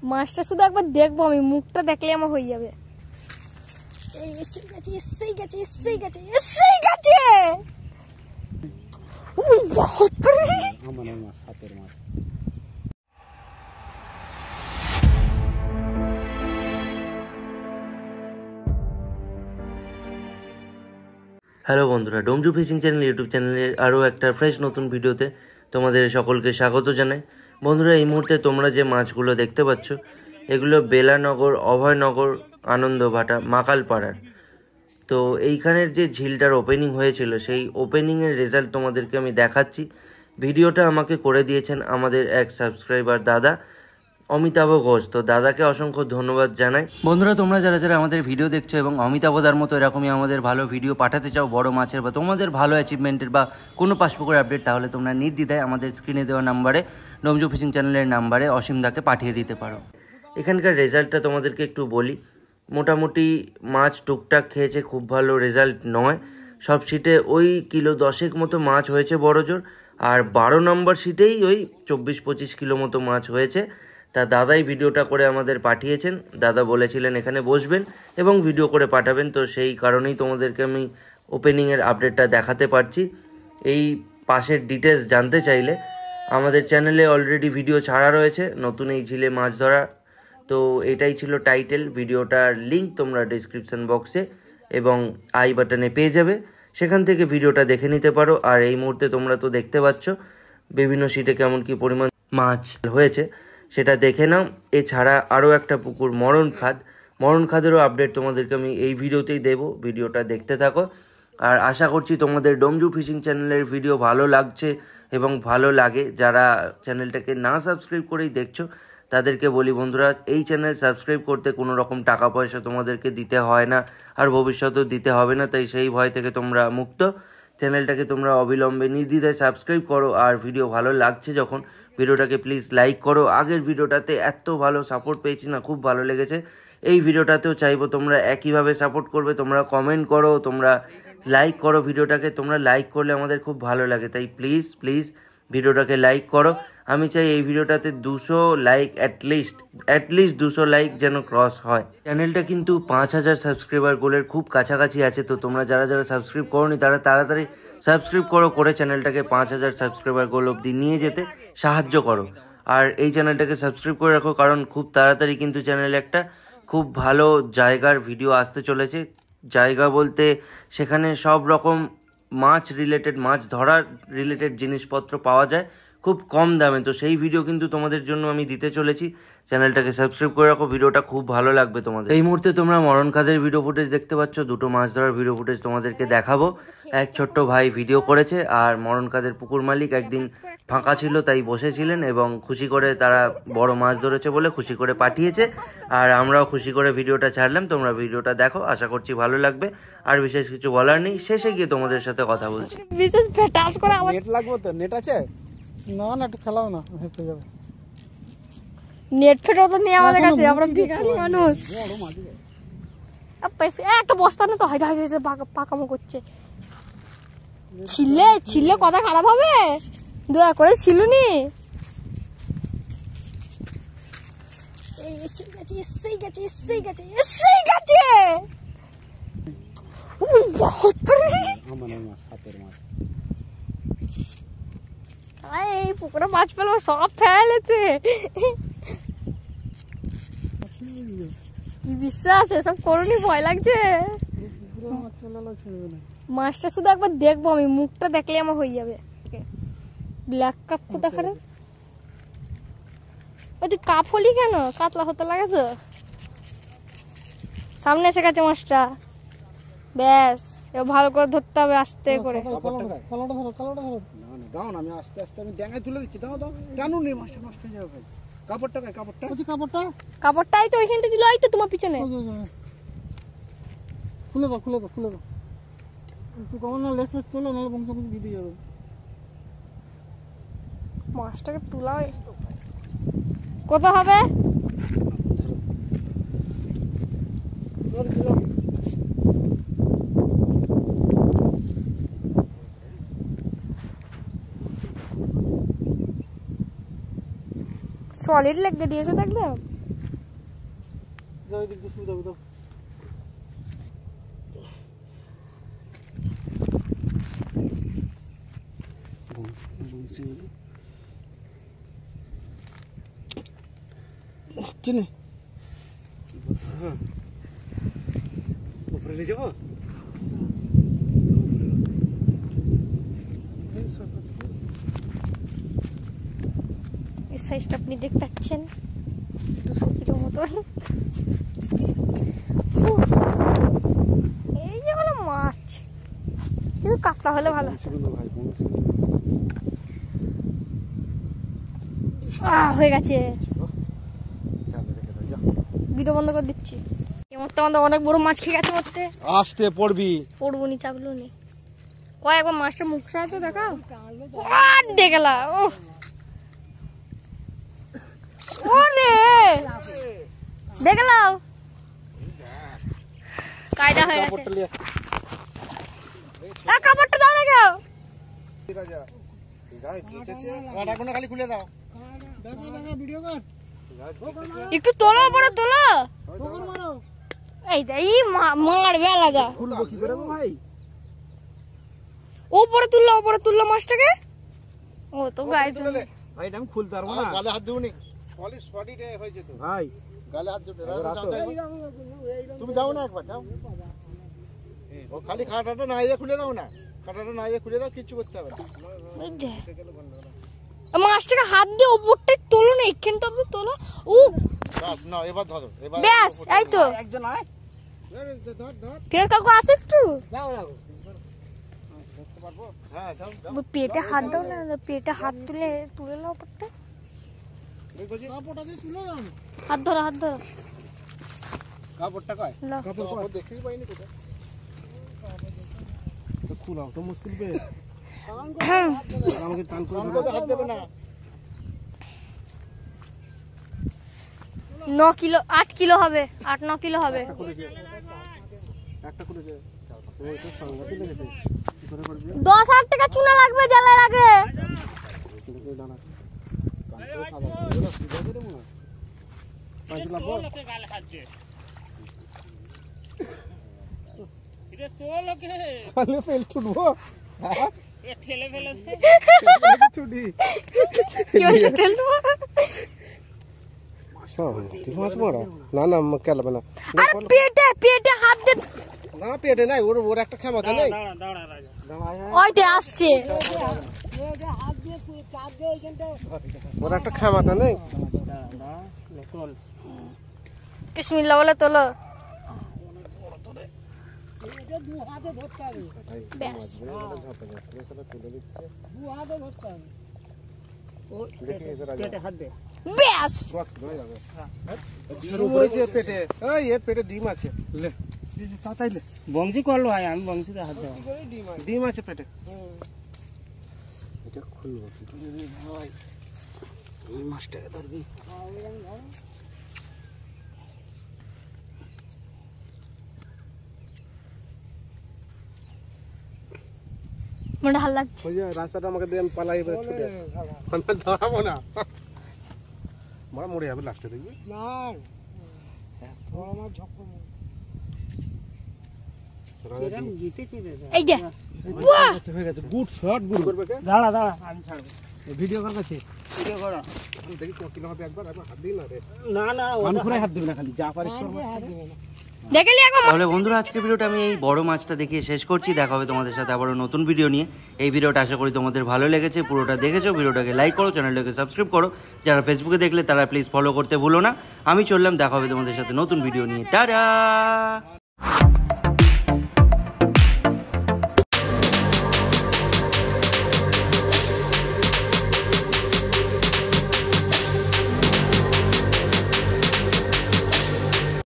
মাছটা শুধু একবার দেখবো, আমি মুখটা দেখলে আমার হয়ে যাবে। এসেই গেছে এসেই গেছে এসেই গেছে এসেই গেছে। হ্যালো বন্ধুরা, ডোমজু ফিশিং চ্যানেল ইউটিউব চ্যানেলের আরও একটা ফ্রেশ নতুন ভিডিওতে তোমাদের সকলকে স্বাগত জানাই। বন্ধুরা, এই মুহূর্তে তোমরা যে মাছগুলো দেখতে পাচ্ছ এগুলো বেলানগর, অভয়নগর, আনন্দভাটা, মাকালপাড়ার। তো এইখানের যে ঝিলটার ওপেনিং হয়েছিল সেই ওপেনিংয়ের রেজাল্ট তোমাদেরকে আমি দেখাচ্ছি। ভিডিওটা আমাকে করে দিয়েছেন আমাদের এক সাবস্ক্রাইবার দাদা অমিতাভ ঘোষ। তো দাদাকে অসংখ্য ধন্যবাদ জানাই। বন্ধুরা, তোমরা যারা যারা আমাদের ভিডিও দেখছো এবং অমিতাভদার মতো এরকমই আমাদের ভালো ভিডিও পাঠাতে চাও, বড় মাছের বা তোমাদের ভালো অ্যাচিভমেন্টের বা কোনো পাসপুকুর আপডেট, তাহলে তোমরা নির্দ্বিধায় আমাদের স্ক্রিনে দেওয়া নাম্বারে, ডোমজু ফিশিং চ্যানেলের নাম্বারে অসীমদাকে পাঠিয়ে দিতে পারো। এখানকার রেজাল্টটা তোমাদেরকে একটু বলি। মোটামুটি মাছ টুকটাক খেয়েছে, খুব ভালো রেজাল্ট নয়। সব সিটে ওই কিলো 10 মতো মাছ হয়েছে বড় জোর, আর 12 নম্বর সিটেই ওই 24-25 কিলো মতো মাছ হয়েছে। তা দাদাই ভিডিওটা করে আমাদের পাঠিয়েছেন। দাদা বলেছিলেন এখানে বসবেন এবং ভিডিও করে পাঠাবেন, তো সেই কারণেই তোমাদেরকে আমি ওপেনিংয়ের আপডেটটা দেখাতে পারছি। এই পাশের ডিটেলস জানতে চাইলে আমাদের চ্যানেলে অলরেডি ভিডিও ছাড়া রয়েছে, নতুন এই ঝিলে মাছ ধরা। তো এটাই ছিল টাইটেল। ভিডিওটার লিঙ্ক তোমরা ডিসক্রিপশন বক্সে এবং আই বাটনে পেয়ে যাবে, সেখান থেকে ভিডিওটা দেখে নিতে পারো। আর এই মুহূর্তে তোমরা তো দেখতে পাচ্ছ বিভিন্ন সিটে কেমন কি পরিমাণ মাছ হয়েছে, সেটা দেখে নাও। এছাড়া আরও একটা পুকুর মরণ খাদেরও আপডেট তোমাদেরকে আমি এই ভিডিওতেই দেবো, ভিডিওটা দেখতে থাকো। আর আশা করছি তোমাদের ডোমজু ফিশিং চ্যানেলের ভিডিও ভালো লাগছে এবং ভালো লাগে। যারা চ্যানেলটাকে না সাবস্ক্রাইব করেই দেখছো তাদেরকে বলি, বন্ধুরা, এই চ্যানেল সাবস্ক্রাইব করতে কোনো রকম টাকা পয়সা তোমাদেরকে দিতে হয় না, আর ভবিষ্যতেও দিতে হবে না। তাই সেই ভয় থেকে তোমরা মুক্ত। চ্যানেলটাকে তোমরা অবিলম্বে নির্দ্বিধায় সাবস্ক্রাইব করো। আর ভিডিও ভালো লাগছে যখন, ভিডিওটাকে প্লিজ লাইক করো। আগের ভিডিওটাতে এত ভালো সাপোর্ট পেয়েছি না, খুব ভালো লেগেছে। এই ভিডিওটাতেও চাইবো তোমরা একইভাবে সাপোর্ট করবে। তোমরা কমেন্ট করো, তোমরা লাইক করো ভিডিওটাকে। তোমরা লাইক করলে আমাদের খুব ভালো লাগে, তাই প্লিজ প্লিজ ভিডিওটাকে লাইক করো। আমি চাই এই ভিডিওটাতে 200 লাইক, অ্যাটলিস্ট 200 লাইক যেন ক্রস হয়। চ্যানেলটা কিন্তু 5000 সাবস্ক্রাইবার গোলের খুব কাছাকাছি আছে। তো তোমরা যারা যারা সাবস্ক্রাইব করোনি তারা তাড়াতাড়ি সাবস্ক্রাইব করে চ্যানেলটাকে 5000 সাবস্ক্রাইবার গোল অবধি নিয়ে যেতে সাহায্য করো। আর এই চ্যানেলটাকে সাবস্ক্রাইব করে রাখো, কারণ খুব তাড়াতাড়ি কিন্তু চ্যানেলে একটা খুব ভালো জায়গার ভিডিও আসতে চলেছে। জায়গা বলতে সেখানে সব রকম মাছ রিলেটেড, মাছ ধরার রিলেটেড জিনিসপত্র পাওয়া যায় খুব কম দামে। তো সেই ভিডিও কিন্তু তোমাদের জন্য আমি দিতে চলেছি। চ্যানেলটাকে সাবস্ক্রাইব করে রাখো, ভিডিওটা খুব ভালো লাগবে তোমাদের। এই মুহূর্তে তোমরা মরণ খাদের ভিডিও ফুটেজ দেখতে পাচ্ছ। দুটো মাছ ধরার ভিডিও ফুটেজ তোমাদেরকে দেখাবো। এক ছোট্ট ভাই ভিডিও করেছে, আর মরণ খাদের পুকুর মালিক একদিন ফাঁকা ছিল তাই বসেছিলেন এবং খুশি করে তারা বড় মাছ ধরেছে বলে খুশি করে পাঠিয়েছে। আর আমরাও খুশি করে ভিডিওটা ছাড়লাম। তোমরা ভিডিওটা দেখো, আশা করছি ভালো লাগবে। আর বিশেষ কিছু বলার নেই, শেষে গিয়ে তোমাদের সাথে কথা বলছি। বিশেষ টাচ করে আমার নেট লাগবে তো? নেট আছে? না না, একটু খেলাও না, হেঁটে যাবে। নেট ফেটো তো নেই আমাদের কাছে, আমরা ভিখারি মানুষ। একটা বস্তা না তো হাইজা হাইজা পাকামো করছে। ছিলে কথা খারাপ হবে, দয়া করে ছিলুনি। এসেই গেছে। এই পুকুরে মাছ পেলো, সব ফেলেছে। কি বিশ্বাস, এসব করুনি, ভয় লাগছে। মাছটা শুধু একবার দেখবো, আমি মুখটা দেখলে আমার হয়ে যাবে। ব্ল্যাক কাপ কোথা খারে? ওই তুই কাপ হলি কেন? কাতলা হতে লাগাছো? সামনে এসে গেছে মাছটা। ব্যাস, এবার ভালো করে ধরতে হবে, আস্তে করে। আমি আস্তে আস্তে আমি ড্যাঙায় তুলে দিচ্ছি। দাও টানুন, মাছটা নষ্ট হয়ে যাবে। কাপড়টাই তো ওইখানটা দিল, এই তো তোমার পিছনে। খুলে দাও একটু কমন না, লেস তোলো, নাহলে বংশ ভিজে যাবে। মাছটাকে তোলা কত হবে? সলিড লেগে দিয়েছে, দেখবে। যাও এদিক দিয়ে সুবিধা দাও। চিনি উপরে নিয়ে যাবো। এই সাইজটা আপনি দেখতে পাচ্ছেন 200 কিলো মতন। এই যে হলো মাছ, কিন্তু কাতলা হলে ভালো। হয়ে গেছে, ভিডিও বন্ধ করে দিচ্ছি। এমরতে আমাদের অনেক বড় মাছ খেয়ে গেছে। মরতে আসতে পড়বি, পড়বো নি, চাপলো নি। কয়েকবার মাছটা মুখটা তো দেখাও। দেখলা ও ওরে দেখলাও, কায়দা হয়ে গেছে। কাপড়টা দাও না কেউ, খালি খুলে দাও। ভিডিও কর, একটু তোলো, পরে তোলো। এই মারবে আলাদা। খুলবো কি করে ভাই? ওপরে তুললো মাছটাকে। ও তো গায়ে চলে ভাই, এটা আমি খুলতে পারবো না। গালে হাত দিওনি, পলিশ সডিটে হয়েছে তো ভাই। গালে হাত দিতে তুমি যাও না, একবার যাও। ও খালি খাটাটা না দিয়ে খুলে দাও না, খাটাটা না দিয়ে খুলে দাও, কিচ্ছু করতে হবে না। মাছটাকে হাত দিয়ে ওপরটাই তোলো না, এখানটা আপনি তোলো। ও বাস না, এবার ধরো, এবার ব্যাস, এই তো। একজন আয়, ধর ফের কাকু আসো একটু। যাও যাও, দেখতে পারবো। হ্যাঁ যাও যাও, পেটে হাত দাও না, পেটে হাত তুলে নাও ওপরটা। কাপড়টা দিয়ে তুলে দাও, হাত ধরো, হাত ধরো। কাপড়টা কয়? নাও। কাপড় দেখতেই পাইনি কোথায়। তো খুলাও তো মুশকিল পে। আমাকে টান করে হাত দেবে না। 9 কিলো 8 কিলো হবে, 8-9 কিলো হবে। একটা করে দে, ওই তো সংগতি লেগেছে। কি করে করবি? 10,000 টাকা চুনা লাগবে জালের আগে। কিন্তু দানা কালকে খাবার ওরা সুদা করে মনে 5 লাখ গালে হাত দে। এটা তো লোকে পালে ফেল ছুটবো। এ ঠেলে ফেলে ছুটি কি হচ্ছে ঠেলছো? মাছ মারা না না কেলাবে না। আরে পেটে হাত দে না, পেটে নাই, ওর একটা ক্ষমতা নেই। ওইতে আসছে, ওর একটা ক্ষমতা নেই। বিসমিল্লাহ বলে তোলো। ব্যাস, ব্যাস। পেটে এর পেটে ডিম আছে, বংশী করলো ভাই, আমি বংশীতে হাত দেবো। ডিম আছে পেটে। এটা খুলবো কি ভাই? এই মাছটাকে ধরবি। মনে হাল লাগছে। ওই যে রাস্তাটা আমাকে দিয়ে আমি পালাই এবার ছুটে আমি ধরাবো না, মারা মরে যাবে লাস্টে, দেখবি না আমার ঝক্কর এই যে হয়ে গেছে। গুড শট, গুড করবে কে? দাঁড়া দাঁড়া, আমি ছাড়বো। ভিডিও করার কাছে ভিডিও করো। দেখি তো কিলো হবে, একবার হাত দিই না রে। না না, কানখুরাই হাত দিবি না, খালি যা পারিস কর। দেখলি এখন। তাহলে বন্ধুরা, আজকে ভিডিওটা আমি এই বড় মাছটা দেখিয়ে শেষ করছি। দেখা হবে তোমাদের সাথে আবারও নতুন ভিডিও নিয়ে। এই ভিডিওটা আশা করি তোমাদের ভালো লেগেছে। পুরোটা দেখেছো, ভিডিওটাকে লাইক করো, চ্যানেলটাকে সাবস্ক্রাইব করো। যারা ফেসবুকে দেখলে তারা প্লিজ ফলো করতে ভুলো না। আমি চললাম, দেখা হবে তোমাদের সাথে নতুন ভিডিও নিয়ে। টাটা।